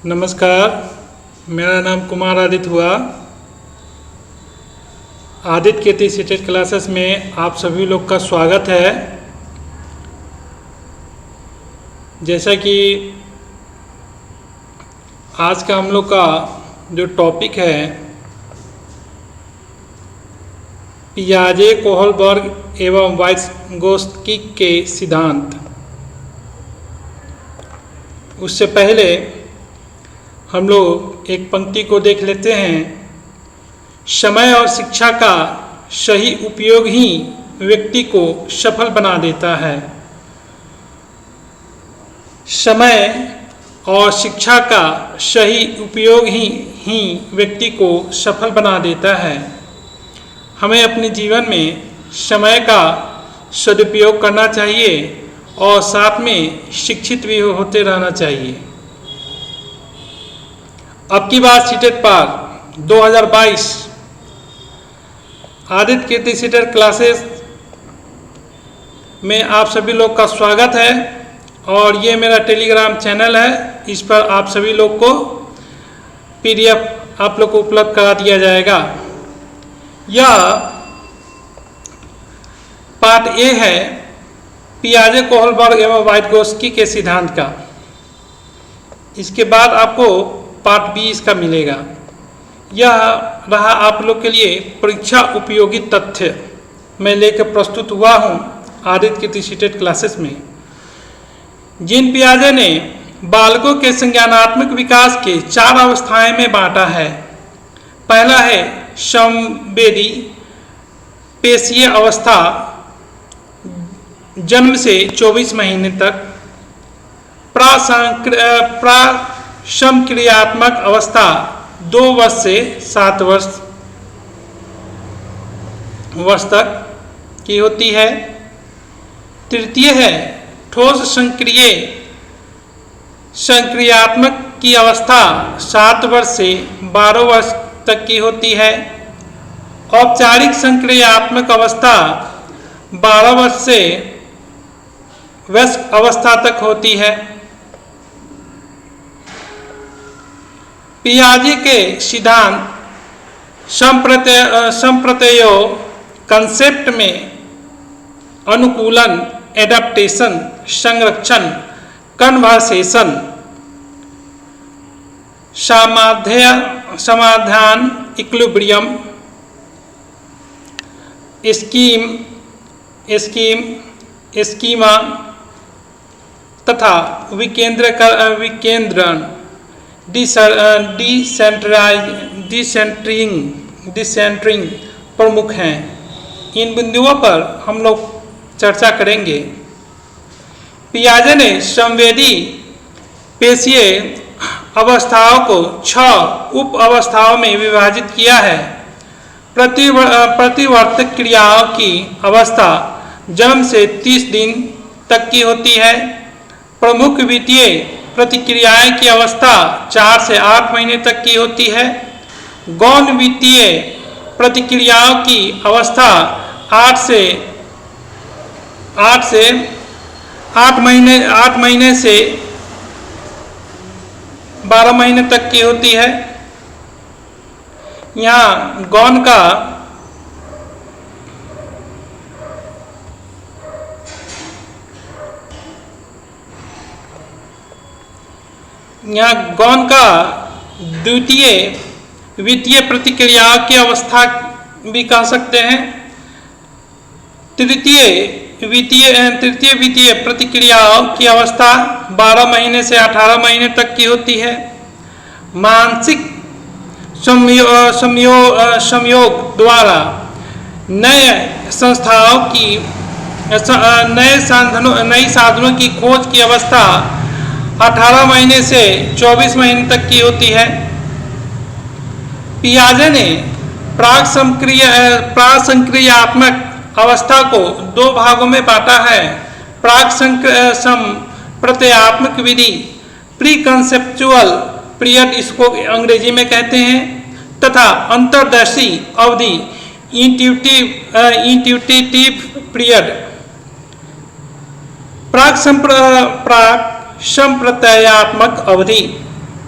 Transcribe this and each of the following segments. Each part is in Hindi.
नमस्कार, मेरा नाम कुमार आदित्य हुआ। आदित्य कीर्ति सीटेड क्लासेस में आप सभी लोग का स्वागत है। जैसा कि आज का हम लोग का जो टॉपिक है पियाजे कोहलबर्ग एवं वाइट्सगोत्स्की के सिद्धांत। उससे पहले हम लोग एक पंक्ति को देख लेते हैं। समय और शिक्षा का सही उपयोग ही व्यक्ति को सफल बना देता है। समय और शिक्षा का सही उपयोग ही व्यक्ति को सफल बना देता है। हमें अपने जीवन में समय का सदुपयोग करना चाहिए और साथ में शिक्षित भी होते रहना चाहिए। अब की बात सीटेड पार 2022 आदित्य कीर्ति सीटेड क्लासेस में आप सभी लोग का स्वागत है। और ये मेरा टेलीग्राम चैनल है, इस पर आप सभी लोग को PDF आप लोग को उपलब्ध करा दिया जाएगा। यह पार्ट A है पियाजे कोहलबर्ग एवं वाइट्सगोत्स्की के सिद्धांत का। इसके बाद आपको पार्ट B इसका मिलेगा। यह रहा आप लोग के लिए परीक्षा उपयोगी तथ्य मैं लेकर प्रस्तुत हुआ हूँ आदित्य कीर्ति सीटेड क्लासेस में। जीन पियाजे ने बालकों के संज्ञानात्मक विकास के 4 अवस्थाएं में बांटा है। पहला है संवेदी पेशीय अवस्था, जन्म से 24 महीने तक। समक्रियात्मक अवस्था 2 वर्ष से 7 वर्ष तक की होती है। तृतीय है ठोस संक्रियात्मक की अवस्था 7 वर्ष से 12 वर्ष तक की होती है। औपचारिक संक्रियात्मक अवस्था 12 वर्ष से वयस्क अवस्था तक होती है। पियाजे के सिद्धांत संप्रत्ययो कंसेप्ट में अनुकूलन, एडाप्टेशन, संरक्षण, कन्वर्सेशन, समाधान, इक्विलिब्रियम, स्कीमा तथा विकेंद्रण, डिसेंटरिंग प्रमुख हैं। इन बिंदुओं पर हम लोग चर्चा करेंगे। पियाजे ने संवेदी पेशीय अवस्थाओं को 6 उप अवस्थाओं में विभाजित किया है। प्रतिवर्तक क्रियाओं की अवस्था जन्म से 30 दिन तक की होती है। प्रमुख वित्तीय प्रतिक्रियाएं की अवस्था 4 से 8 महीने तक की होती है। गौण वित्तीय प्रतिक्रियाओं की अवस्था 8 महीने से 12 महीने तक की होती है। यहाँ गौण का द्वितीय वित्तीय प्रतिक्रिया की अवस्था भी कह सकते हैं। तृतीय वित्तीय प्रतिक्रियाओं की अवस्था 12 महीने से 18 महीने तक की होती है। मानसिक संयोग द्वारा नई साधनों की खोज की अवस्था 18 महीने से 24 महीने तक की होती है। पियाजे ने प्रासंक्रियात्मक अवस्था को 2 भागों में बांटा है। प्रत्यात्मक विधि, प्री कंसेप्चुअल पीरियड इसको अंग्रेजी में कहते हैं, तथा अंतर्दर्शी अवधि, इंट्यूटिव पीरियड। प्राक संप्रत्यात्मक अवधि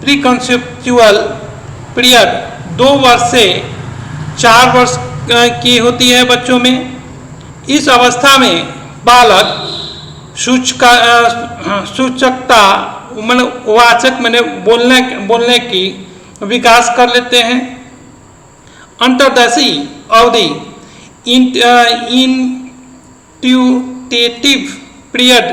प्री कंसेप्चुअल पीरियड 2 वर्ष से 4 वर्ष की होती है बच्चों में। इस अवस्था में बालक सूचकता वाचक बोलने की विकास कर लेते हैं। अंतर्दशी अवधि इंट्यूटेटिव पीरियड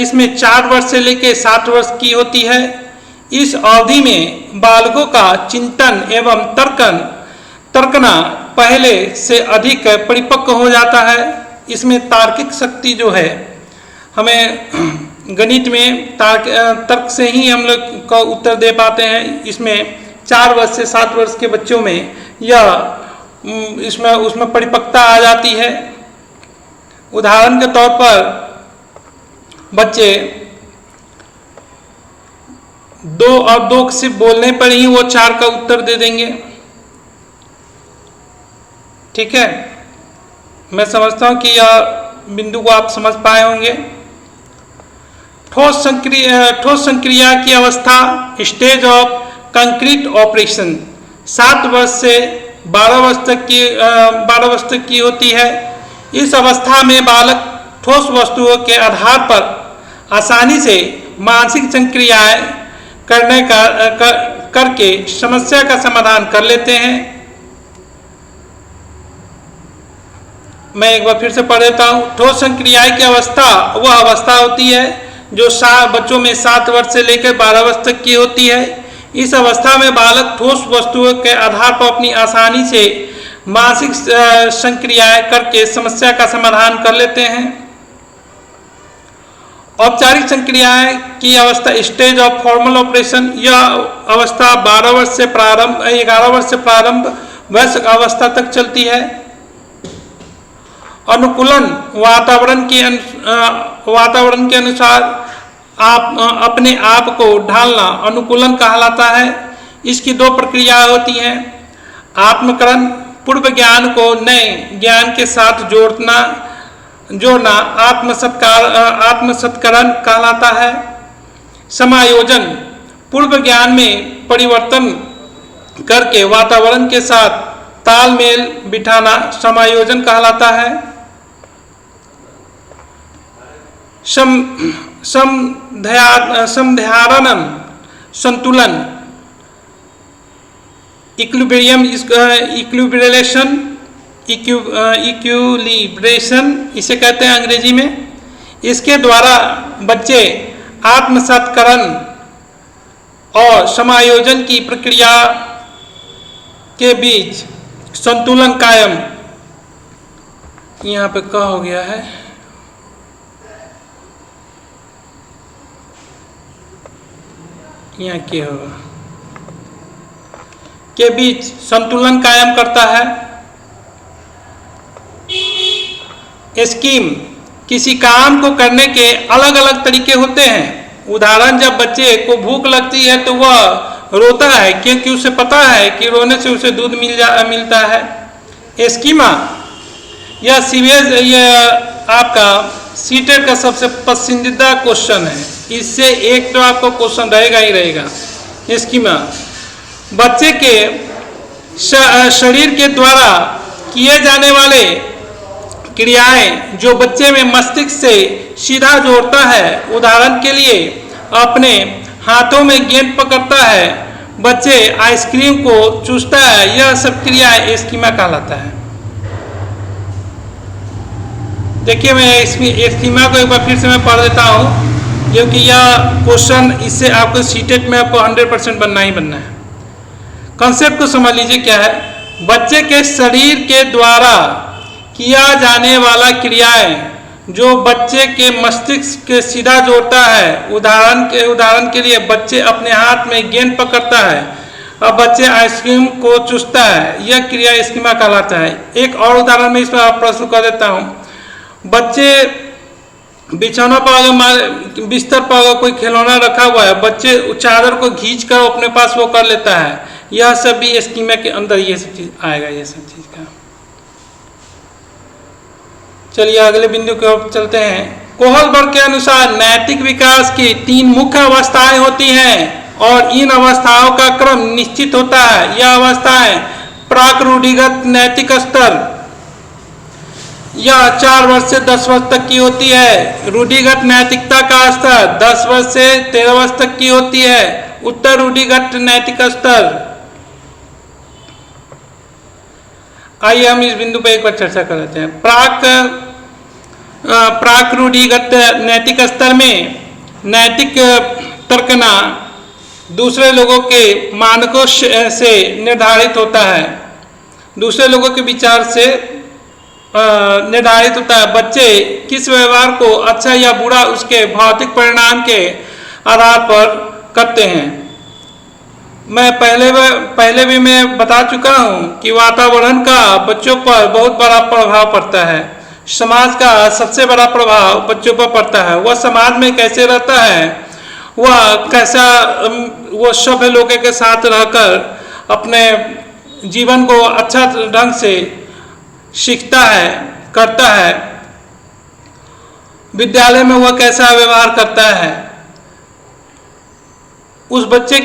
इसमें 4 वर्ष से लेकर 7 वर्ष की होती है। इस अवधि में बालकों का चिंतन एवं तर्कना पहले से अधिक परिपक्व हो जाता है। इसमें तार्किक शक्ति जो है, हमें गणित में तर्क से ही हम लोग का उत्तर दे पाते हैं। इसमें 4 वर्ष से 7 वर्ष के बच्चों में यह उसमें परिपक्वता आ जाती है। उदाहरण के तौर पर बच्चे 2 और 2 सिर्फ बोलने पर ही वो 4 का उत्तर दे देंगे। ठीक है, मैं समझता हूं कि यह बिंदु को आप समझ पाए होंगे। ठोस संक्रिया की अवस्था स्टेज ऑफ कंक्रीट ऑपरेशन 7 वर्ष से 12 वर्ष तक की होती है। इस अवस्था में बालक ठोस वस्तुओं के आधार पर आसानी से मानसिक संक्रियाएं करके समस्या का समाधान कर लेते हैं। मैं एक बार फिर से पढ़ देता हूँ। ठोस संक्रियाएं की अवस्था वह अवस्था होती है जो बच्चों में 7 वर्ष से लेकर 12 वर्ष तक की होती है। इस अवस्था में बालक ठोस वस्तुओं के आधार पर अपनी आसानी से मानसिक संक्रियाएं करके समस्या का समाधान कर लेते हैं। औपचारिक संक्रियाएं की अवस्था स्टेज ऑफ फॉर्मल ऑपरेशन, यह अवस्था 11 वर्ष से प्रारंभ वयस्क अवस्था तक चलती है। अनुकूलन वातावरण के अनुसार अपने आप को ढालना अनुकूलन कहलाता है। इसकी 2 प्रक्रियाएं होती हैं। आत्मकरण, पूर्व ज्ञान को नए ज्ञान के साथ जोड़ना आत्मसत्करण कहलाता है। समायोजन, पूर्व ज्ञान में परिवर्तन करके वातावरण के साथ तालमेल बिठाना समायोजन कहलाता है। समधारणन, संतुलन, इक्विलिब्रेशन इसे कहते हैं अंग्रेजी में। इसके द्वारा बच्चे आत्मसात्करण और समायोजन की प्रक्रिया के बीच संतुलन कायम, यहाँ पे क्या हो गया है, यहाँ क्या होगा, के बीच संतुलन कायम करता है। स्कीम, किसी काम को करने के अलग अलग तरीके होते हैं। उदाहरण, जब बच्चे को भूख लगती है तो वह रोता है क्योंकि उसे पता है कि रोने से उसे दूध मिलता है। स्कीमा, यह आपका सीटेट का सबसे पसंदीदा क्वेश्चन है। इससे एक तो आपको क्वेश्चन रहेगा ही रहेगा। स्कीमा, बच्चे के शरीर के द्वारा किए जाने वाले क्रियाएं जो बच्चे में मस्तिष्क से सीधा जोड़ता है। उदाहरण के लिए, अपने हाथों में गेंद पकड़ता है, बच्चे आइसक्रीम को चूसता है, यह सब क्रियाएं स्कीमा कहलाता है। देखिए, मैं इसमें स्कीमा को एक बार फिर से मैं पढ़ देता हूँ, क्योंकि यह क्वेश्चन इससे आपको सीटेट में आपको 100% बनना ही बनना है। कंसेप्ट को समझ लीजिए क्या है। बच्चे के शरीर के द्वारा किया जाने वाला क्रियाएं जो बच्चे के मस्तिष्क के सीधा जोड़ता है। उदाहरण के लिए, बच्चे अपने हाथ में गेंद पकड़ता है और बच्चे आइसक्रीम को चूसता है, यह क्रिया स्कीमा कहलाता है। एक और उदाहरण में इसमें प्रश्न कर देता हूँ। बच्चे बिछौना पर बिस्तर पर अगर कोई खिलौना रखा हुआ है, बच्चे चादर को खींच कर अपने पास वो कर लेता है, यह सब भी स्कीमा के अंदर ये सब चीज आएगा। ये सब चीज का चलिए अगले बिंदु की ओर चलते हैं। कोहलबर्ग के अनुसार नैतिक विकास की 3 मुख्य अवस्थाएं होती हैं और इन अवस्थाओं का क्रम निश्चित होता है। यह अवस्थाएं प्राक रूढ़िगत नैतिक स्तर यह 4 वर्ष से 10 वर्ष तक की होती है। रूढ़िगत नैतिकता का स्तर 10 वर्ष से 13 वर्ष तक की होती है। उत्तर रूढ़िगत नैतिक स्तर, आइए हम इस बिंदु पर एक बार चर्चा कर लेते हैं। प्राक रूढ़िगत नैतिक स्तर में नैतिक तर्कना दूसरे लोगों के मानकों से निर्धारित होता है, दूसरे लोगों के विचार से निर्धारित होता है। बच्चे किस व्यवहार को अच्छा या बुरा उसके भौतिक परिणाम के आधार पर करते हैं। मैं पहले भी मैं बता चुका हूं कि वातावरण का बच्चों पर बहुत बड़ा प्रभाव पड़ता है। समाज का सबसे बड़ा प्रभाव बच्चों पर पड़ता है। वह समाज में कैसे रहता है, वह कैसा वो सभ्य लोगों के साथ रहकर अपने जीवन को अच्छा ढंग से सीखता है, करता है। विद्यालय में वह कैसा व्यवहार करता है, उस बच्चे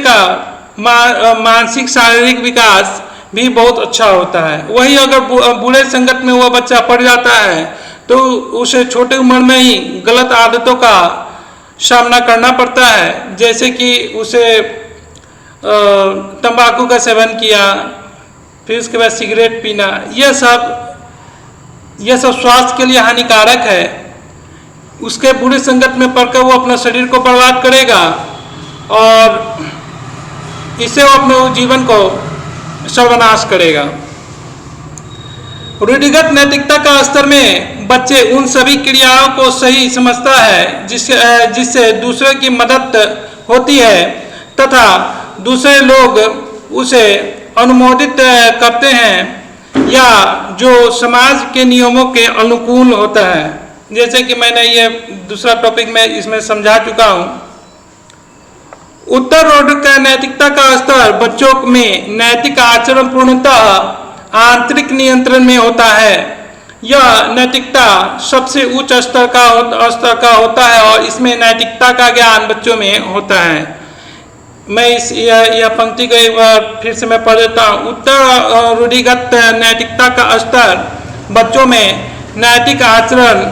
का मानसिक शारीरिक विकास भी बहुत अच्छा होता है। वही अगर बुरे संगत में वह बच्चा पड़ जाता है तो उसे छोटे उम्र में ही गलत आदतों का सामना करना पड़ता है, जैसे कि उसे तंबाकू का सेवन किया, फिर उसके बाद सिगरेट पीना। यह सब स्वास्थ्य के लिए हानिकारक है। उसके बुरे संगत में पड़कर वो अपना शरीर को बर्बाद करेगा और इससे वो अपने जीवन को सर्वनाश करेगा। रूढ़िगत नैतिकता का स्तर में बच्चे उन सभी क्रियाओं को सही समझता है जिससे दूसरे की मदद होती है तथा दूसरे लोग उसे अनुमोदित करते हैं या जो समाज के नियमों के अनुकूल होता है। जैसे कि मैंने ये दूसरा टॉपिक में इसमें समझा चुका हूँ। उत्तर रूढ़िगत नैतिकता का स्तर बच्चों में नैतिक आचरण पूर्णतः आंतरिक नियंत्रण में होता है। यह नैतिकता सबसे उच्च स्तर का होता है और इसमें नैतिकता का ज्ञान बच्चों में होता है। मैं यह पंक्ति को एक बार फिर से मैं पढ़ देता हूँ। उत्तर रूढ़िगत नैतिकता का स्तर बच्चों में नैतिक आचरण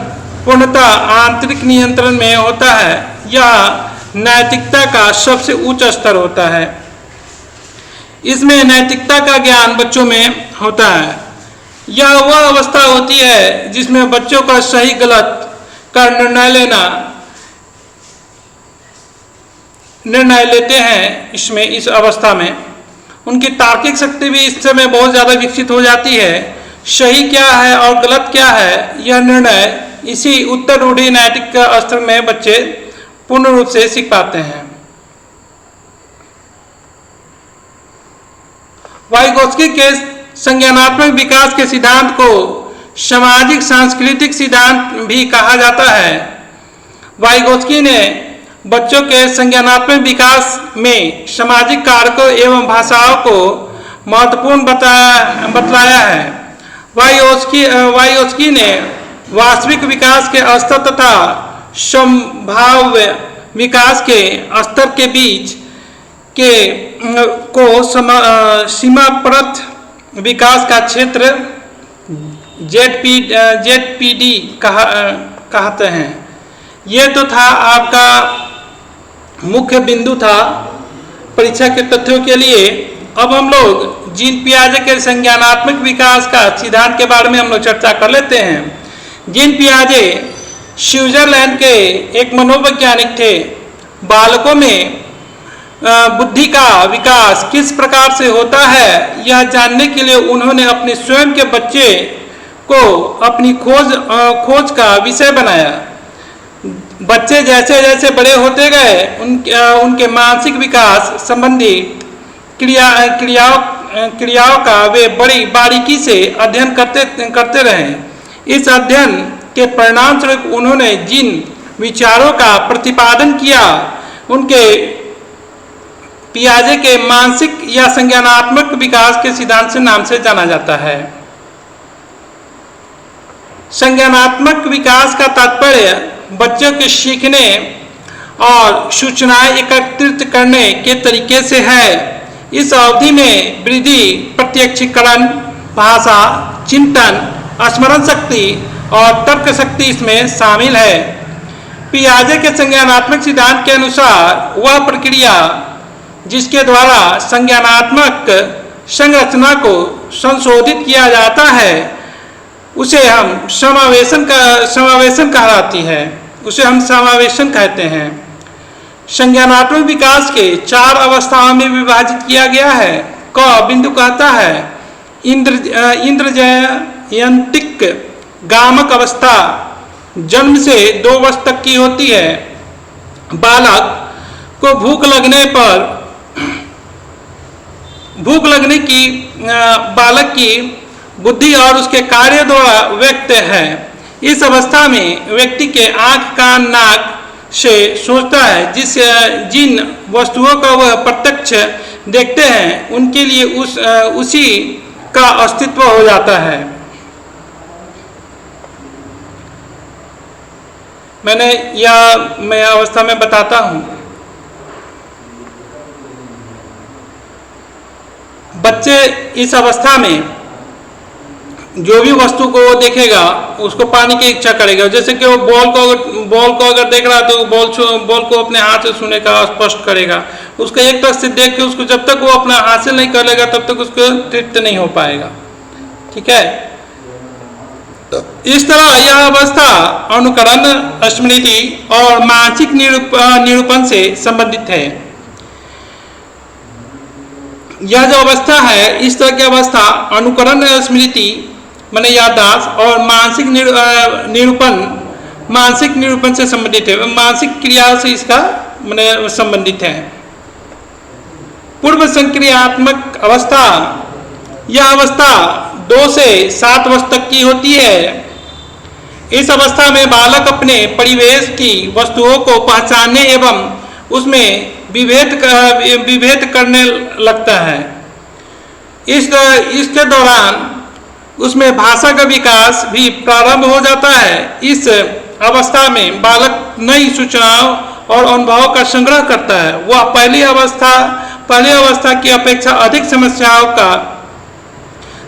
पूर्णतः आंतरिक नियंत्रण में होता है। यह नैतिकता का सबसे उच्च स्तर होता है। इसमें नैतिकता का ज्ञान बच्चों में होता है। यह वह अवस्था होती है जिसमें बच्चों का सही गलत का निर्णय लेते हैं। इस अवस्था में उनकी तार्किक शक्ति भी इस समय बहुत ज़्यादा विकसित हो जाती है। सही क्या है और गलत क्या है, यह निर्णय इसी उत्तर रूढ़ि नैतिक स्तर में बच्चे पूर्ण रूप से सीख पाते हैं। वाइगोत्स्की के संज्ञानात्मक विकास के सिद्धांत को सामाजिक सांस्कृतिक सिद्धांत भी कहा जाता है। वाइगोत्स्की ने बच्चों के संज्ञानात्मक विकास में सामाजिक कारकों एवं भाषाओं को महत्वपूर्ण बतलाया है। वाइगोत्स्की ने वास्तविक विकास के स्तर तथा संभाव्य विकास के स्तर के बीच को सीमाप्रत विकास का क्षेत्र ZPD कहते हैं। ये तो था आपका मुख्य बिंदु था परीक्षा के तथ्यों के लिए। अब हम लोग जीन पियाजे के संज्ञानात्मक विकास का सिद्धांत के बारे में हम लोग चर्चा कर लेते हैं। जीन पियाजे स्विट्जरलैंड के एक मनोवैज्ञानिक थे। बालकों में बुद्धि का विकास किस प्रकार से होता है यह जानने के लिए उन्होंने अपने स्वयं के बच्चे को अपनी खोज का विषय बनाया। बच्चे जैसे जैसे बड़े होते गए उनके मानसिक विकास संबंधी क्रियाओं का वे बड़ी बारीकी से अध्ययन करते रहे। इस अध्ययन के परिणाम स्वरूप उन्होंने जिन विचारों का प्रतिपादन किया उनके पियाजे के मानसिक या संज्ञानात्मक विकास के सिद्धांत से नाम से जाना जाता है। संज्ञानात्मक विकास का तात्पर्य बच्चों के सीखने और सूचनाएं एकत्रित करने के तरीके से है। इस अवधि में वृद्धि प्रत्यक्षीकरण, भाषा, चिंतन, स्मरण शक्ति और तर्क शक्ति इसमें शामिल है। पियाजे के संज्ञानात्मक सिद्धांत के अनुसार वह प्रक्रिया जिसके द्वारा संज्ञानात्मक संरचना को संशोधित किया जाता है उसे हम समावेशन कहलाती है, उसे हम समावेशन कहते हैं। संज्ञानात्मक विकास के 4 अवस्थाओं में विभाजित किया गया है। क बिंदु कहता है इंद्रजयंतिक गामक अवस्था जन्म से 2 वर्ष तक की होती है। बालक को भूख लगने की बालक की बुद्धि और उसके कार्य द्वारा व्यक्त है। इस अवस्था में व्यक्ति के आंख, कान, नाक से सोचता है। जिन वस्तुओं का वह प्रत्यक्ष देखते हैं उनके लिए उसी का अस्तित्व हो जाता है। मैं अवस्था में बताता हूँ। बच्चे इस अवस्था में जो भी वस्तु को वो देखेगा उसको पाने की इच्छा करेगा। जैसे कि वो बॉल को अगर देख रहा है तो बॉल को अपने हाथ से छूनेगा, स्पष्ट करेगा। उसको एक तरफ से देख के उसको जब तक वो अपना हासिल नहीं कर लेगा तब तक उसको तृप्त नहीं हो पाएगा। ठीक है। इस तरह यह अवस्था अनुकरण, स्मृति और मानसिक निरूपण से संबंधित है। यह जो अवस्था है, इस तरह की अवस्था अनुकरण, स्मृति माने याददाश्त और मानसिक निरूपण से संबंधित है। मानसिक क्रिया से इसका माने संबंधित है। पूर्व संक्रियात्मक अवस्था, यह अवस्था 2 से 7 वर्ष तक की होती है। इस अवस्था में बालक अपने परिवेश की वस्तुओं को पहचानने एवं उसमें विभेद करने लगता है। इसके दौरान उसमें भाषा का विकास भी प्रारंभ हो जाता है। इस अवस्था में बालक नई सूचनाओं और अनुभवों का संग्रह करता है। वह पहली अवस्था की अपेक्षा अधिक समस्याओं का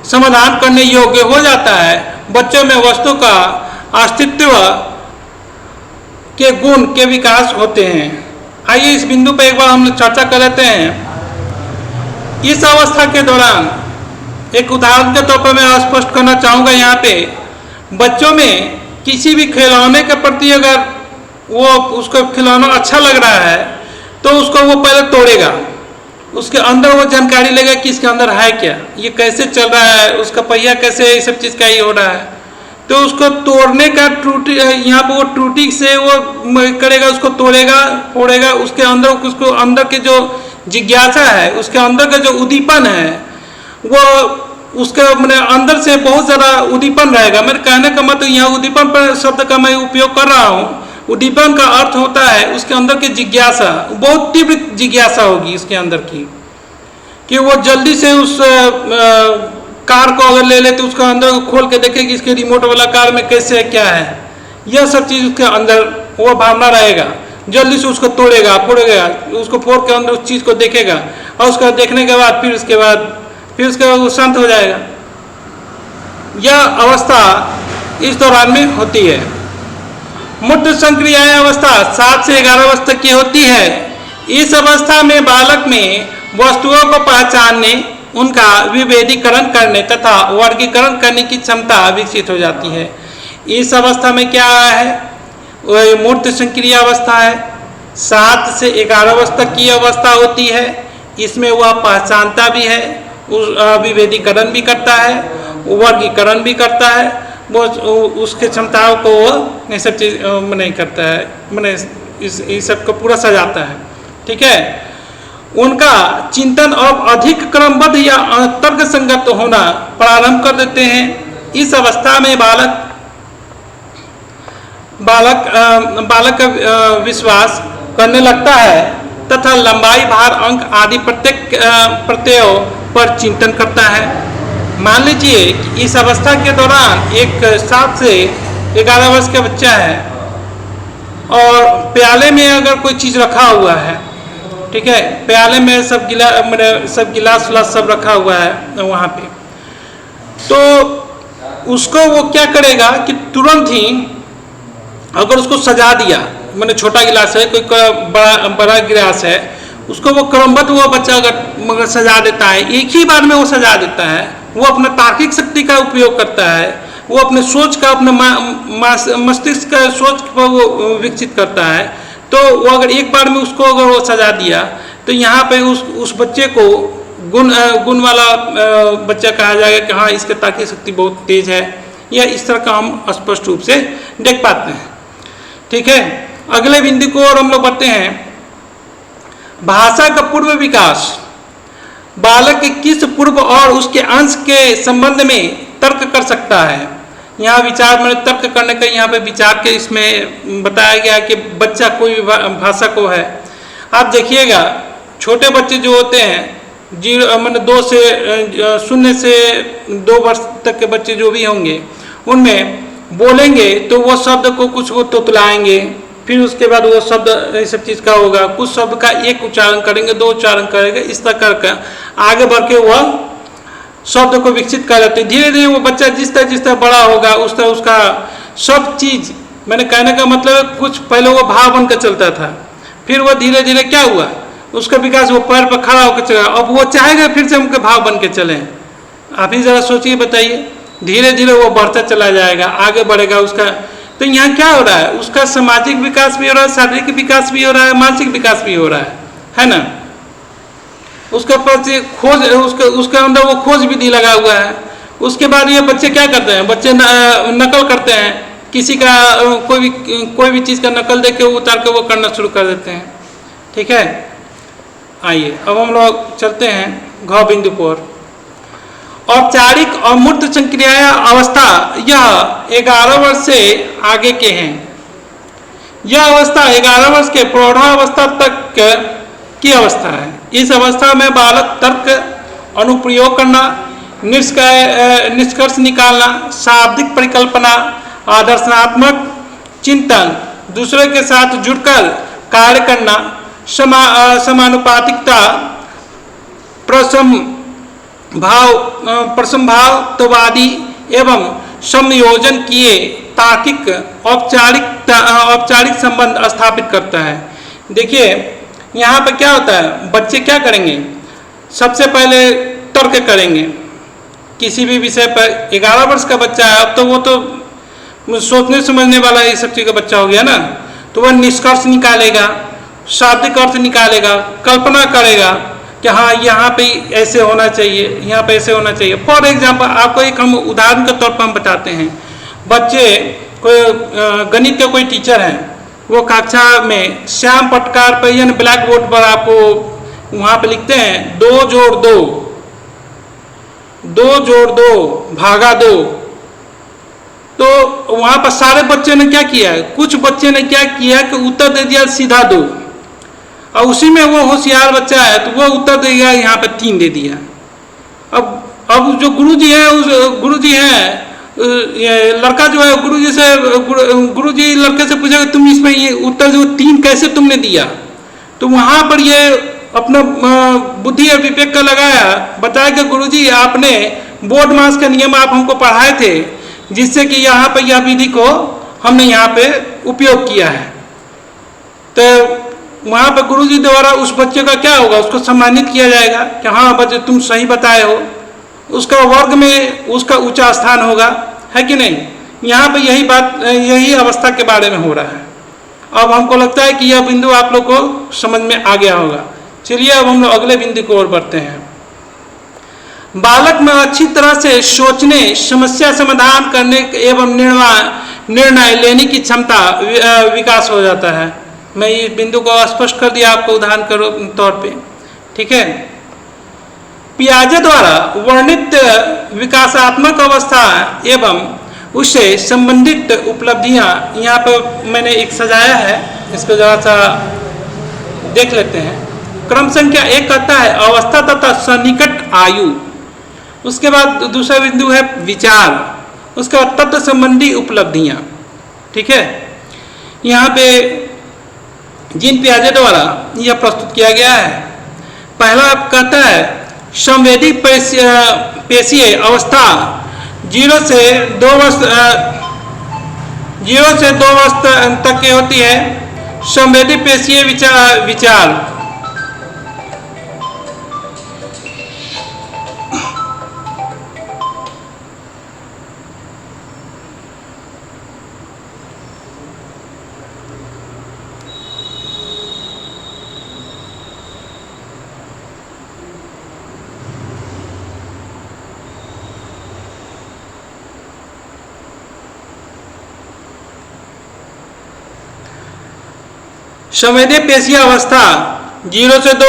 समाधान करने योग्य हो जाता है। बच्चों में वस्तु का अस्तित्व के गुण के विकास होते हैं। आइए इस बिंदु पर एक बार हम चर्चा कर लेते हैं। इस अवस्था के दौरान एक उदाहरण के तौर पर मैं स्पष्ट करना चाहूँगा। यहाँ पे बच्चों में किसी भी खिलौने के प्रति अगर वो उसको खिलौना अच्छा लग रहा है तो उसको वो पहले तोड़ेगा, उसके अंदर वो जानकारी लेगा कि इसके अंदर है क्या, ये कैसे चल रहा है, उसका पहिया कैसे, ये सब चीज़ का ये हो रहा है। तो उसको तोड़ने का त्रुटि, यहाँ पर वो त्रुटि से वो करेगा, उसको तोड़ेगा, फोड़ेगा, उसके अंदर उसको अंदर के जो जिज्ञासा है, उसके अंदर का जो उद्दीपन है वो उसके मैंने अंदर से बहुत ज़्यादा उद्दीपन रहेगा। मेरे कहने का मतलब यहाँ उद्दीपन पर शब्द का मैं उपयोग कर रहा हूँ। उद्दीपन का अर्थ होता है उसके अंदर की जिज्ञासा, बहुत तीव्र जिज्ञासा होगी इसके अंदर की, कि वो जल्दी से उस कार को अगर ले ले तो उसका अंदर खोल के देखे कि इसके रिमोट वाला कार में कैसे है, क्या है, यह सब चीज़ उसके अंदर वो भावना रहेगा। जल्दी से उसको तोड़ेगा, फोड़ेगा, उसको फोड़ के अंदर उस चीज़ को देखेगा और उसका देखने के बाद फिर उसके बाद वो शांत हो जाएगा। यह अवस्था इस दौरान में होती है। मूर्त संक्रियाएं अवस्था 7 से 11 वर्ष तक की होती है। इस अवस्था में बालक में वस्तुओं को पहचानने, उनका विभेदीकरण करने तथा वर्गीकरण करने की क्षमता विकसित हो जाती है। इस अवस्था में क्या है, वह मूर्त संक्रिया अवस्था है। 7 से 11 वर्ष तक की अवस्था होती है। इसमें वह पहचानता भी है, विभेदीकरण भी करता है, वर्गीकरण भी करता है, वो उसके क्षमताओं को वो ये सब चीज़ नहीं करता है, मैंने इस सब को पूरा सजाता है। ठीक है। उनका चिंतन अब अधिक क्रमबद्ध या तर्क संगत होना प्रारंभ कर देते हैं। इस अवस्था में बालक का विश्वास करने लगता है तथा लंबाई, भार, अंक आदि प्रत्येक प्रत्ययों पर चिंतन करता है। मान लीजिए कि इस अवस्था के दौरान एक 7 से 11 वर्ष का बच्चा है और प्याले में अगर कोई चीज़ रखा हुआ है, ठीक है, प्याले में सब गिलास उलास सब रखा हुआ है वहाँ पे, तो उसको वो क्या करेगा कि तुरंत ही अगर उसको सजा दिया, मैंने छोटा गिलास है, कोई बड़ा गिलास है, उसको वो क्रमबद्ध वो बच्चा अगर सजा देता है, एक ही बार में वो सजा देता है, वो अपना तार्किक शक्ति का उपयोग करता है, वो अपने सोच का, अपने मस्तिष्क का सोच को वो विकसित करता है, तो वो अगर एक बार में उसको अगर वो सजा दिया तो यहाँ पे उस बच्चे को गुण वाला बच्चा कहा जाएगा कि हाँ इसकी तार्किक शक्ति बहुत तेज है, या इस तरह का हम स्पष्ट रूप से देख पाते हैं। ठीक है, अगले बिंदु को और हम लोग बढ़ते हैं। भाषा का पूर्व विकास। बालक के किस पूर्व और उसके अंश के संबंध में तर्क कर सकता है। यहाँ विचार मैंने तर्क करने का यहाँ पे विचार के इसमें बताया गया कि बच्चा कोई भाषा को है। आप देखिएगा छोटे बच्चे जो होते हैं, 0 से 2 वर्ष तक के बच्चे जो भी होंगे, उनमें बोलेंगे तो वो शब्द को कुछ को तुतलाएंगे, फिर उसके बाद वो शब्द ये सब चीज़ का होगा, कुछ शब्द का एक उच्चारण करेंगे, 2 उच्चारण करेंगे, इस तरह करके आगे बढ़ के वह शब्द को विकसित कर लेते हैं। धीरे धीरे वो बच्चा जिस तरह बड़ा होगा उस तरह उसका सब चीज़, मैंने कहने का मतलब कुछ पहले वो भाव बनकर चलता था, फिर वो धीरे धीरे क्या हुआ, उसका विकास, वो पैर पर खड़ा होकर चला, अब वो चाहेगा फिर से हमके भाव बन के चलें। आप ही ज़रा सोचिए, बताइए, धीरे धीरे वो बढ़ता चला जाएगा, आगे बढ़ेगा उसका। तो यहाँ क्या हो रहा है, उसका सामाजिक विकास भी हो रहा है, शारीरिक विकास भी हो रहा है, मानसिक विकास भी हो रहा है ना। उसका प्रति खोज, उसके अंदर वो खोज विधि लगा हुआ है। उसके बाद ये बच्चे क्या करते हैं, बच्चे नकल करते हैं, किसी का कोई भी चीज़ का नकल देख के उतार के वो करना शुरू कर देते हैं। ठीक है, आइए अब हम लोग चलते हैं घ बिंदु पर। औपचारिक और मूर्त संक्रिया अवस्था, यह 11 वर्ष से आगे के हैं। यह अवस्था 11 वर्ष के प्रौढ़ावस्था तक की अवस्था है। इस अवस्था में बालक तर्क, अनुप्रयोग करना, निष्कर्ष निकालना, शाब्दिक परिकल्पना, आदर्शनात्मक चिंतन, दूसरे के साथ जुड़कर कार्य करना, समानुपातिकता, प्रसंभाववादी एवं संयोजन किए तार्किक औपचारिक संबंध स्थापित करता है। देखिए यहाँ पे क्या होता है, बच्चे क्या करेंगे, सबसे पहले तर्क करेंगे किसी भी विषय पर। 11 वर्ष का बच्चा है, अब तो वो तो सोचने समझने वाला ये सब चीज़ का बच्चा हो गया ना, तो वह निष्कर्ष निकालेगा, शाब्दिक अर्थ निकालेगा, कल्पना करेगा कि हाँ यहाँ पे ऐसे होना चाहिए, यहाँ पे ऐसे होना चाहिए। फॉर एग्जाम्पल आपको एक हम उदाहरण के तौर पर हम बताते हैं। बच्चे कोई गणित का कोई टीचर है, वो कक्षा में श्याम पटकार पर यानी ब्लैक बोर्ड पर आपको वहाँ पे लिखते हैं 2 जोड़ 2, 2 जोड़ 2 भागा 2। तो वहाँ पर सारे बच्चे ने क्या किया है, कुछ बच्चे ने क्या किया कि उत्तर दे दिया सीधा 2, और उसी में वो होशियार बच्चा है तो वो उत्तर देगा यहाँ पे 3 दे दिया। अब जो गुरुजी है, उस गुरुजी है, ये लड़का जो है गुरुजी लड़के से पूछेगा तुम इसमें ये उत्तर जो 3 कैसे तुमने दिया। तो वहाँ पर ये अपना बुद्धि और विवेक का लगाया, बताया कि गुरुजी आपने बोर्ड मास का नियम आप हमको पढ़ाए थे, जिससे कि यहाँ पर यह विधि को हमने यहाँ पे उपयोग किया है। तो वहाँ पर गुरुजी द्वारा उस बच्चे का क्या होगा, उसको सम्मानित किया जाएगा कि हाँ बच्चे तुम सही बताए हो, उसका वर्ग में उसका ऊंचा स्थान होगा, है कि नहीं। यहाँ पे यही बात, यही अवस्था के बारे में हो रहा है। अब हमको लगता है कि यह बिंदु आप लोग को समझ में आ गया होगा। चलिए अब हम लोग अगले बिंदु को ओर बढ़ते हैं। बालक में अच्छी तरह से सोचने, समस्या समाधान करने एवं निर्णय लेने की क्षमता विकास हो जाता है। मैं इस बिंदु को स्पष्ट कर दिया आपको उदाहरण के तौर पे, ठीक है। पियाजे द्वारा वर्णित विकासात्मक अवस्था एवं उससे संबंधित उपलब्धियां यहाँ पर मैंने एक सजाया है, इसको जरा सा देख लेते हैं। क्रम संख्या 1 कहता है अवस्था तथा सन्निकट आयु। उसके बाद दूसरा बिंदु है विचार, उसके बाद तत्व संबंधी उपलब्धियां, ठीक है। यहाँ पे जीन पियाजे द्वारा यह प्रस्तुत किया गया है। पहला कहता है संवेदी पेशीय अवस्था 0 से 2 वर्ष तक की होती है। संवेदी पेशीय विचार संवेदी पेशीय अवस्था 0 से 2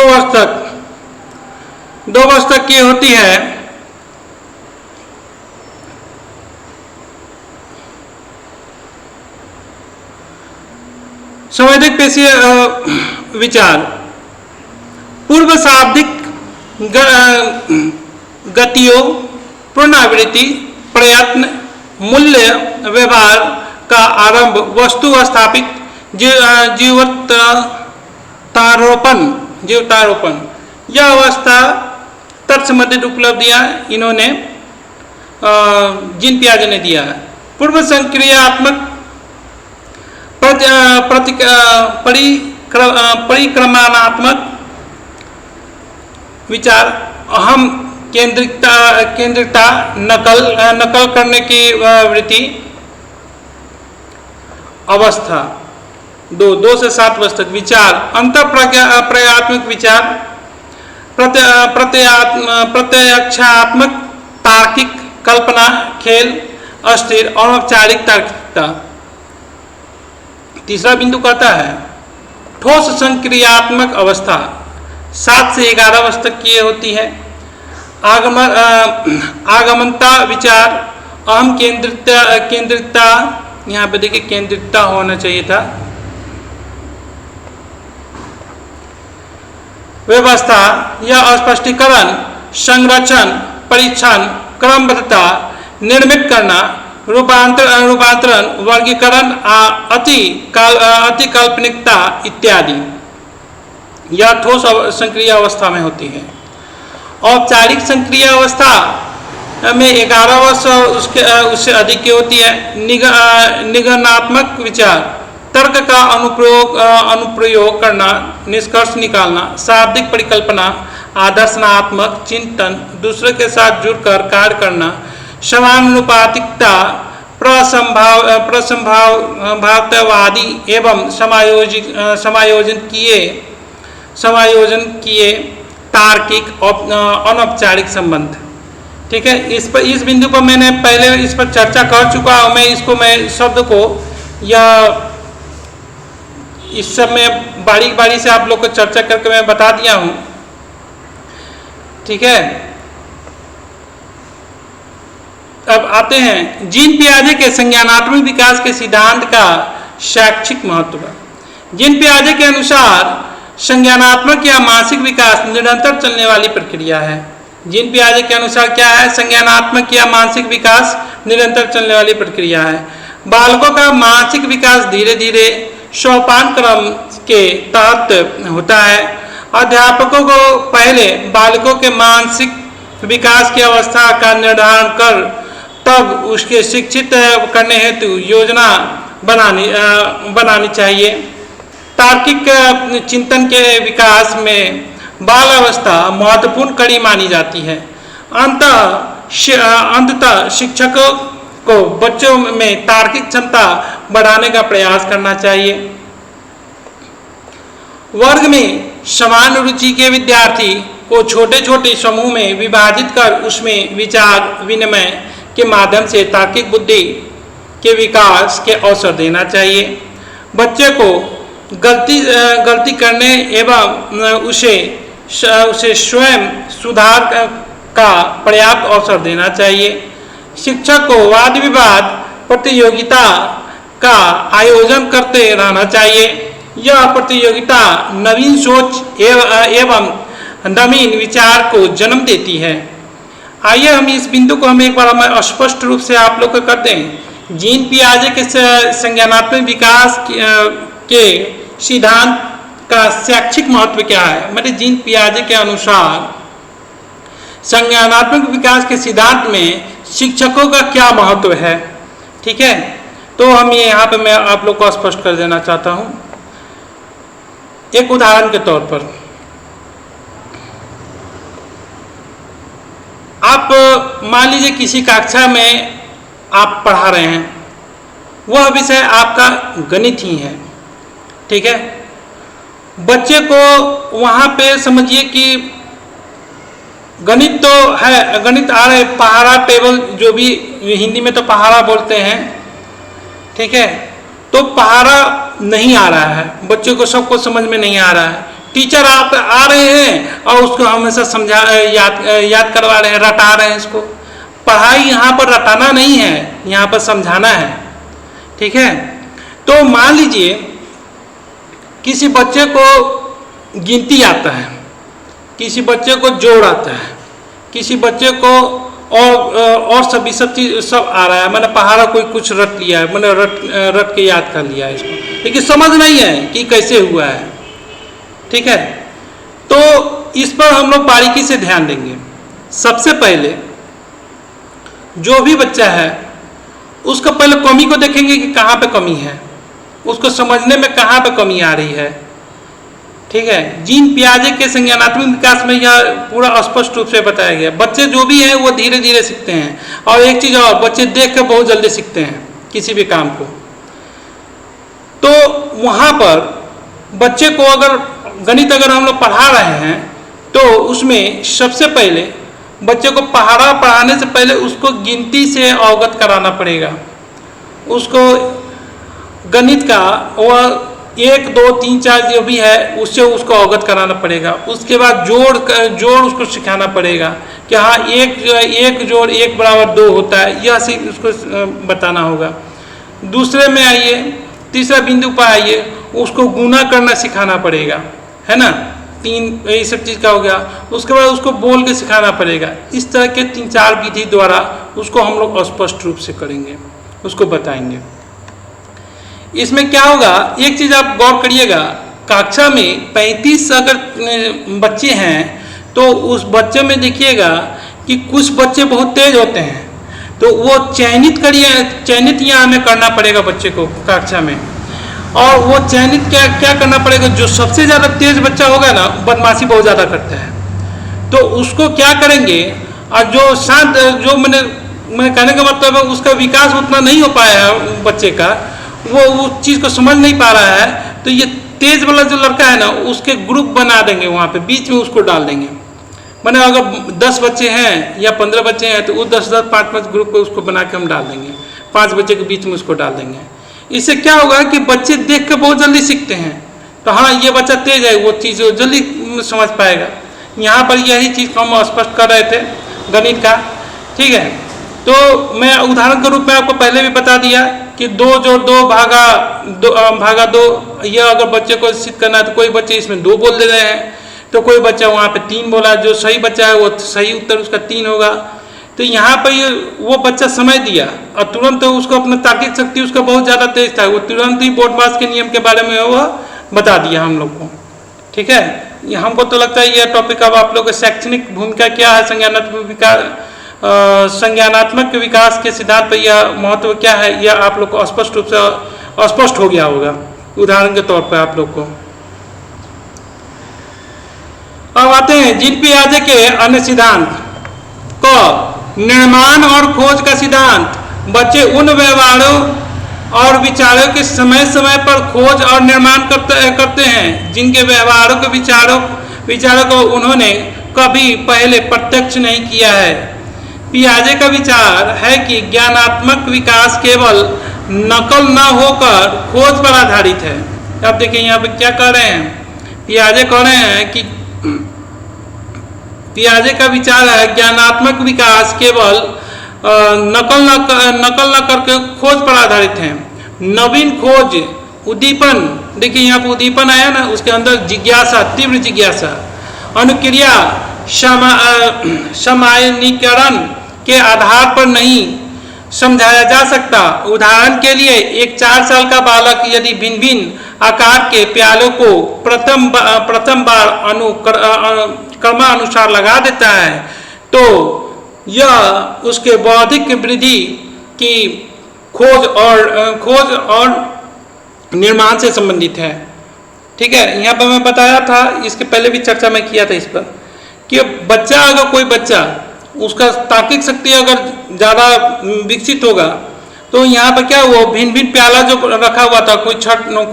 वर्ष तक की होती है। संवेदक पेशीय विचार पूर्व शाब्दिक गतियों, पुनरावृत्ति, प्रयत्न, मूल्य व्यवहार का आरंभ, वस्तु स्थापित, जीवतारोपण, यह अवस्था तत्संबंधित उपलब्धियां इन्होंने जीन पियाजे ने दिया है। पूर्व संक्रियात्मक परिक्रमणात्मक विचार, अहम केंद्रिकता, नकल करने की वृत्ति अवस्था 2 से 7 वर्ष तक। विचार अंतःप्रज्ञात्मक विचार, प्रत्यक्षात्मक, तार्किक, कल्पना, खेल, अस्थिर, अनौपचारिक तार्किकता। तीसरा बिंदु कहता है ठोस संक्रियात्मक अवस्था 7 से 11 वर्ष तक की होती है। आगमनता विचार, अहम केंद्रितता, यहाँ पे देखिए केंद्रितता होना चाहिए था। व्यवस्था या स्पष्टीकरण, संरक्षण, परीक्षण, क्रमबद्धता, निर्मित करना, रूपांतरण, वर्गीकरण, अति काल्पनिकता इत्यादि, यह ठोस संक्रिय अवस्था में होती है। औपचारिक संक्रिय अवस्था में 11 वर्ष उससे अधिक की होती है। निगमनात्मक विचार, तर्क का अनुप्रयोग करना, निष्कर्ष निकालना, शाब्दिक परिकल्पना, आदर्शनात्मक चिंतन, दूसरे के साथ जुड़कर कार्य करना, समानुपातिकता, प्रसंभावतावादी एवं समायोजन किए तार्किक अनौपचारिक संबंध। ठीक है, इस बिंदु पर मैंने पहले इस पर चर्चा कर चुका हूं। मैं शब्द को या इस सब में बारी से आप लोग को चर्चा करके मैं बता दिया हूं। ठीक है, अब आते हैं जीन पियाजे के संज्ञानात्मक विकास के सिद्धांत का शैक्षिक महत्व। जीन पियाजे के अनुसार संज्ञानात्मक या मानसिक विकास निरंतर चलने वाली प्रक्रिया है। जीन पियाजे के अनुसार क्या है? संज्ञानात्मक या मानसिक विकास निरंतर चलने वाली प्रक्रिया है। बालकों का मानसिक विकास धीरे धीरे सोपान क्रम के तहत होता है। अध्यापकों को पहले बालकों के मानसिक विकास की अवस्था का निर्धारण कर तब उसके शिक्षित करने हेतु योजना बनानी चाहिए। तार्किक चिंतन के विकास में बाल अवस्था महत्वपूर्ण कड़ी मानी जाती है। अंततः शिक्षकों को बच्चों में तार्किक क्षमता बढ़ाने का प्रयास करना चाहिए। वर्ग में समान रुचि के विद्यार्थी को छोटे छोटे समूह में विभाजित कर उसमें विचार विनिमय के माध्यम से तार्किक बुद्धि के विकास के अवसर देना चाहिए। बच्चे को गलती करने एवं उसे स्वयं सुधार का पर्याप्त अवसर देना चाहिए। शिक्षक को वाद विवाद प्रतियोगिता का आयोजन करते रहना चाहिए। यह प्रतियोगिता नवीन सोच एवं नवीन विचार को जन्म देती है। आइए हम इस बिंदु को एक बार स्पष्ट रूप से आप लोग को करते हैं। जीन पियाजे के संज्ञानात्मक विकास के सिद्धांत का शैक्षिक महत्व क्या है। मैंने जीन पियाजे के अनुसार संज्ञानात्मक विकास के सिद्धांत में शिक्षकों का क्या महत्व है। ठीक है, तो हम ये यहाँ पे मैं आप लोग को स्पष्ट कर देना चाहता हूँ। एक उदाहरण के तौर पर आप मान लीजिए किसी कक्षा में आप पढ़ा रहे हैं, वह विषय आपका गणित ही है। ठीक है, बच्चे को वहाँ पे समझिए कि गणित तो है, गणित आ रहे, पहाड़ा टेबल जो भी हिंदी में तो पहाड़ा बोलते हैं। ठीक है, तो पहाड़ा नहीं आ रहा है, बच्चों को सबको समझ में नहीं आ रहा है। टीचर आप आ रहे हैं और उसको हमेशा समझा याद करवा रहे हैं, रटा रहे हैं इसको। पढ़ाई यहाँ पर रटाना नहीं है, यहाँ पर समझाना है। ठीक है, तो मान लीजिए किसी बच्चे को गिनती आता है, किसी बच्चे को जोड़ आता है, किसी बच्चे को और सभी सब चीज सब आ रहा है, मैंने पहाड़ा कोई कुछ रट लिया है, मैंने रट के याद कर लिया है इसको, लेकिन समझ नहीं है कि कैसे हुआ है। ठीक है, तो इस पर हम लोग बारीकी से ध्यान देंगे। सबसे पहले जो भी बच्चा है उसको पहले कमी को देखेंगे कि कहाँ पे कमी है, उसको समझने में कहाँ पे कमी आ रही है। ठीक है, जीन पियाजे के संज्ञानात्मक विकास में यह पूरा स्पष्ट रूप से बताया गया। बच्चे जो भी हैं वो धीरे धीरे सीखते हैं, और एक चीज़ और, बच्चे देख कर बहुत जल्दी सीखते हैं किसी भी काम को। तो वहाँ पर बच्चे को अगर गणित अगर हम लोग पढ़ा रहे हैं तो उसमें सबसे पहले बच्चे को पहाड़ा पढ़ाने से पहले उसको गिनती से अवगत कराना पड़ेगा। उसको गणित का वह 1 2 3 4 जो भी है उससे उसको अवगत कराना पड़ेगा। उसके बाद जोड़ उसको सिखाना पड़ेगा कि हाँ एक जोड़ 1 बराबर 2 होता है, यह से उसको बताना होगा। दूसरे में आइए, तीसरा बिंदु पर आइए, उसको गुना करना सिखाना पड़ेगा, है ना। 3 यही सब चीज़ का हो गया। उसके बाद उसको बोल के सिखाना पड़ेगा। इस तरह के 3-4 विधि द्वारा उसको हम लोग स्पष्ट रूप से करेंगे, उसको बताएंगे। इसमें क्या होगा, एक चीज़ आप गौर करिएगा, कक्षा में 35 अगर बच्चे हैं तो उस बच्चे में देखिएगा कि कुछ बच्चे बहुत तेज होते हैं, तो वो चयनित यहाँ हमें करना पड़ेगा बच्चे को कक्षा में। और वो चयनित क्या करना पड़ेगा, जो सबसे ज़्यादा तेज बच्चा होगा ना, बदमाशी बहुत ज़्यादा करता है, तो उसको क्या करेंगे, और जो शांत, जो मैंने कहने का मतलब है उसका विकास उतना नहीं हो पाया है बच्चे का, वो उस चीज़ को समझ नहीं पा रहा है, तो ये तेज वाला जो लड़का है ना, उसके ग्रुप बना देंगे, वहाँ पे बीच में उसको डाल देंगे। मैंने अगर 10 बच्चे हैं या 15 बच्चे हैं तो वो 10-10 5-5 ग्रुप को उसको बना के हम डाल देंगे, 5 बच्चे के बीच में उसको डाल देंगे। इससे क्या होगा कि बच्चे देख के बहुत जल्दी सीखते हैं, तो हाँ ये बच्चा तेज है, वो चीज़ जल्दी समझ पाएगा। यहाँ पर यही चीज़ को हम स्पष्ट कर रहे थे गणित का। ठीक है, तो मैं उदाहरण के रूप में आपको पहले भी बता दिया कि 2 जोड़ 2 भागा 2, यह अगर बच्चे को सिद्ध करना है तो कोई बच्चे इसमें 2 बोल दे रहे हैं, तो कोई बच्चा वहाँ पे 3 बोला, जो सही बच्चा है वो सही उत्तर उसका 3 होगा। तो यहाँ पर वो बच्चा समझ दिया और तुरंत तो उसको अपना तार्किक शक्ति उसका बहुत ज़्यादा तेज था, वो तुरंत ही बोर्डमास के नियम के बारे में वह बता दिया हम लोग को। ठीक है, हमको तो लगता है यह टॉपिक अब आप लोग का शैक्षणिक भूमिका क्या है, संज्ञानात्मक विकास के सिद्धांत पर यह महत्व क्या है, यह आप लोग को स्पष्ट रूप से स्पष्ट हो गया होगा उदाहरण के तौर पर आप लोग को। अब आते हैं जीन पियाजे के अन्य सिद्धांत को, निर्माण और खोज का सिद्धांत। बच्चे उन व्यवहारों और विचारों के समय समय पर खोज और निर्माण करते हैं जिनके व्यवहारों के विचारों को उन्होंने कभी पहले प्रत्यक्ष नहीं किया है। पियाजे का विचार है कि ज्ञानात्मक विकास केवल नकल न होकर खोज पर आधारित है। अब देखिए यहाँ पे क्या कह रहे हैं, पियाजे कह रहे हैं कि पियाजे का विचार है ज्ञानात्मक विकास केवल नकल न करके खोज पर आधारित है। नवीन खोज, उद्दीपन, देखिए यहाँ पर उद्दीपन आया ना, उसके अंदर जिज्ञासा, तीव्र जिज्ञासा, अनुक्रिया, सामान्यीकरण के आधार पर नहीं समझाया जा सकता। उदाहरण के लिए एक 4 साल का बालक यदि भिन्न भिन्न आकार के प्यालों को प्रथम बार क्रमानुसार लगा देता है तो यह उसके बौद्धिक वृद्धि की खोज और निर्माण से संबंधित है। ठीक है, यहाँ पर मैं बताया था, इसके पहले भी चर्चा मैं किया था इस पर, कि बच्चा अगर कोई बच्चा उसका तार्किक शक्ति अगर ज़्यादा विकसित होगा तो यहाँ पर क्या हुआ, भिन्न भिन्न प्याला जो रखा हुआ था, कोई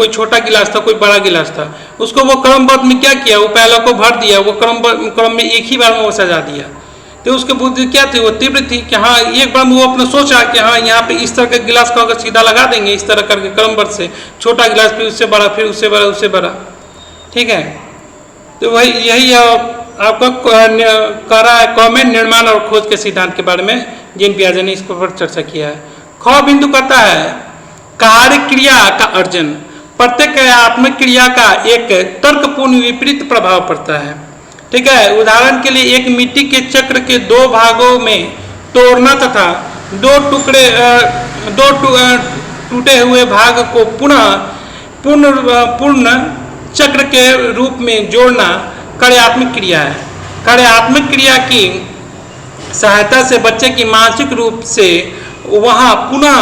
छोटा गिलास था, कोई बड़ा गिलास था, उसको वो क्रमबद्ध में क्या किया, वो प्याला को भर दिया, वो क्रम में एक ही बार में वो सजा दिया। तो उसके बुद्धि क्या थी, वो तीव्र थी कि हाँ एक बार वो अपना सोचा कि हाँ यहाँ पे इस तरह के गिलास को अगर सीधा लगा देंगे इस तरह करके क्रमबद्ध से, छोटा गिलास फिर उससे बड़ा, फिर उससे बड़ा, उससे बड़ा। ठीक है, तो वही यही आपका कह रहा है कॉमेंट निर्माण और खोज के सिद्धांत के बारे में जीन पियाजे ने इसके ऊपर चर्चा किया है। ख बिंदु कहता है कार्य क्रिया का अर्जन, प्रत्येक क्रियात्मक क्रिया का एक तर्कपूर्ण विपरीत प्रभाव पड़ता है। ठीक है, उदाहरण के लिए एक मिट्टी के चक्र के दो भागों में तोड़ना तथा दो टूटे हुए भाग को पूर्ण चक्र के रूप में जोड़ना कार्यात्मक क्रिया है। कार्यात्मक क्रिया की सहायता से बच्चे की मानसिक रूप से वहां पुनः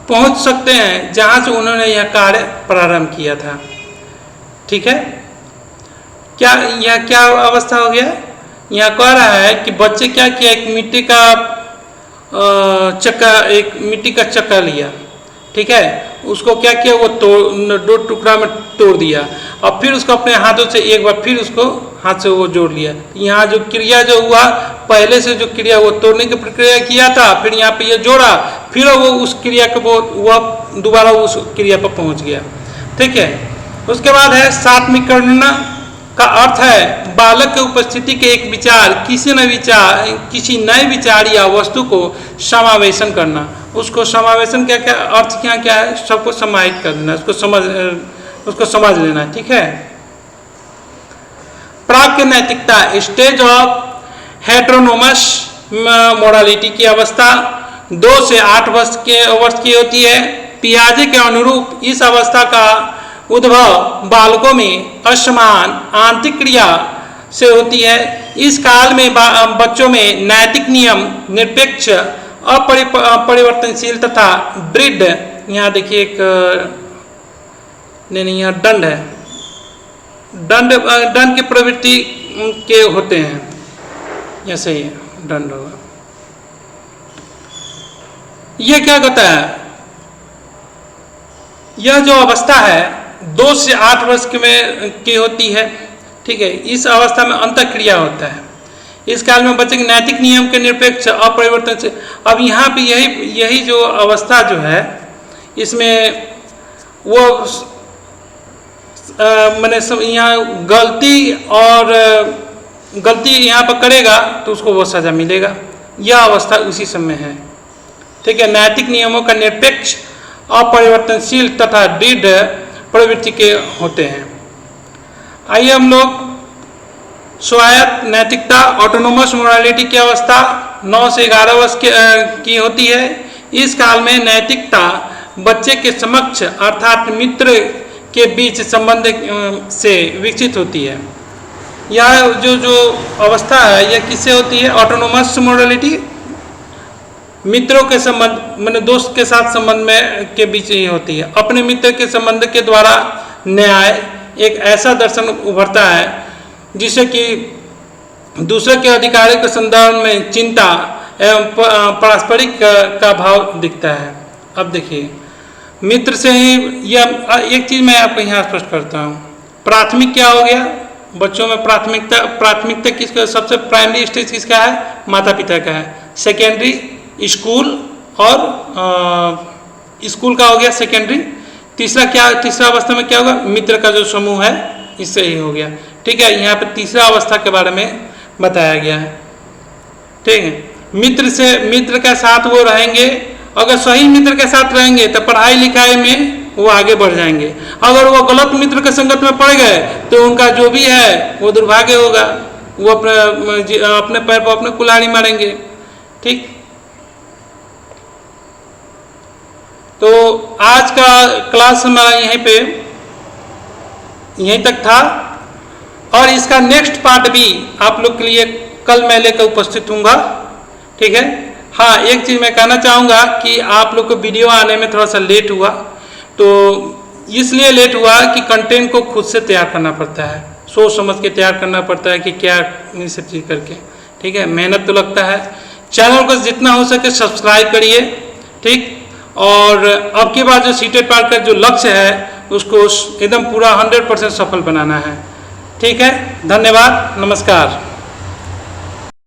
पहुंच सकते हैं जहां से उन्होंने यह कार्य प्रारंभ किया था। ठीक है, क्या अवस्था हो गया, यह कह रहा है कि बच्चे क्या किया, एक मिट्टी का चक्का लिया। ठीक है, उसको क्या किया, वो दो टुकड़ा में तोड़ दिया और फिर उसको अपने हाथों से एक बार फिर उसको हाथ से वो जोड़ लिया। यहाँ जो क्रिया जो हुआ, पहले से जो क्रिया वो तोड़ने की प्रक्रिया किया था, फिर यहाँ पे ये जोड़ा, फिर वो उस क्रिया को वह दोबारा उस क्रिया पर पहुँच गया। ठीक है, उसके बाद है सात्मीकरण का अर्थ है बालक के उपस्थिति के एक विचार किसी नए विचार या वस्तु को समावेशन करना। उसको समावेशन क्या अर्थ क्या है, सबको समाहित कर देना, उसको समझ लेना। ठीक है, प्राज्ञ नैतिकता स्टेज ऑफ हेटेरोनोमस मोरालिटी की अवस्था 2 से 8 वर्ष की होती है। पियाजे के अनुरूप इस अवस्था का उद्भव बालकों में असमान आंतरिक क्रिया से होती है। इस काल में बच्चों में नैतिक नियम निरपेक्ष अपरिवर्तनशील तथा दृढ़, यहाँ देखिए एक नहीं यहाँ दंड है, दंड की प्रवृत्ति के होते हैं, ऐसे ही दंड होगा। यह क्या कहता है, यह जो अवस्था है 2 से 8 वर्ष की होती है। ठीक है, इस अवस्था में अंतःक्रिया होता है। इस काल में बच्चे के नैतिक नियम के निरपेक्ष अपरिवर्तन से, अब यहाँ पे यही जो अवस्था जो है, इसमें वो मैंने यहाँ गलती यहाँ पर करेगा तो उसको वो सजा मिलेगा। यह अवस्था उसी समय है। ठीक है, नैतिक नियमों का निरपेक्ष अपरिवर्तनशील तथा दृढ़ प्रवृत्ति के होते हैं। आइए हम लोग स्वायत्त नैतिकता ऑटोनोमस मोरालिटी की अवस्था 9 से 11 वर्ष की होती है। इस काल में नैतिकता बच्चे के समक्ष अर्थात मित्र के बीच संबंध से विकसित होती है। यह जो अवस्था है यह किससे होती है, ऑटोनोमस मोरालिटी मित्रों के संबंध मैंने दोस्त के साथ संबंध में के बीच ही होती है। अपने मित्र के संबंध के द्वारा न्याय एक ऐसा दर्शन उभरता है जिसे कि दूसरे के अधिकारों के संदर्भ में चिंता एवं पारस्परिक का भाव दिखता है। अब देखिए, मित्र से ही यह एक चीज मैं आपको यहाँ स्पष्ट करता हूँ। प्राथमिक क्या हो गया, बच्चों में प्राथमिकता किसका, सबसे प्राइमरी स्टेज किसका है, माता पिता का है। सेकेंडरी स्कूल और स्कूल का हो गया सेकेंडरी। तीसरा अवस्था में क्या होगा, मित्र का जो समूह है इससे ही हो गया। ठीक है, यहाँ पे तीसरा अवस्था के बारे में बताया गया है। ठीक है, मित्र के साथ वो रहेंगे, अगर सही मित्र के साथ रहेंगे तो पढ़ाई लिखाई में वो आगे बढ़ जाएंगे। अगर वो गलत मित्र के संगत में पड़ गए तो उनका जो भी है वो दुर्भाग्य होगा, वो अपने पैर पर अपने कुल्हाड़ी मारेंगे। ठीक, तो आज का क्लास हमारा यहीं पे यहीं तक था और इसका नेक्स्ट पार्ट भी आप लोग के लिए कल मैं लेकर उपस्थित हूँगा। ठीक है। हाँ, एक चीज़ मैं कहना चाहूँगा कि आप लोग को वीडियो आने में थोड़ा सा लेट हुआ, तो इसलिए लेट हुआ कि कंटेंट को खुद से तैयार करना पड़ता है, सोच समझ के तैयार करना पड़ता है कि क्या इन सब चीज़ करके। ठीक है, मेहनत तो लगता है। चैनल को जितना हो सके सब्सक्राइब करिए। ठीक, और अब के बाद जो सीटेट पार का जो लक्ष्य है उसको एकदम पूरा 100% सफल बनाना है। ठीक है, धन्यवाद, नमस्कार।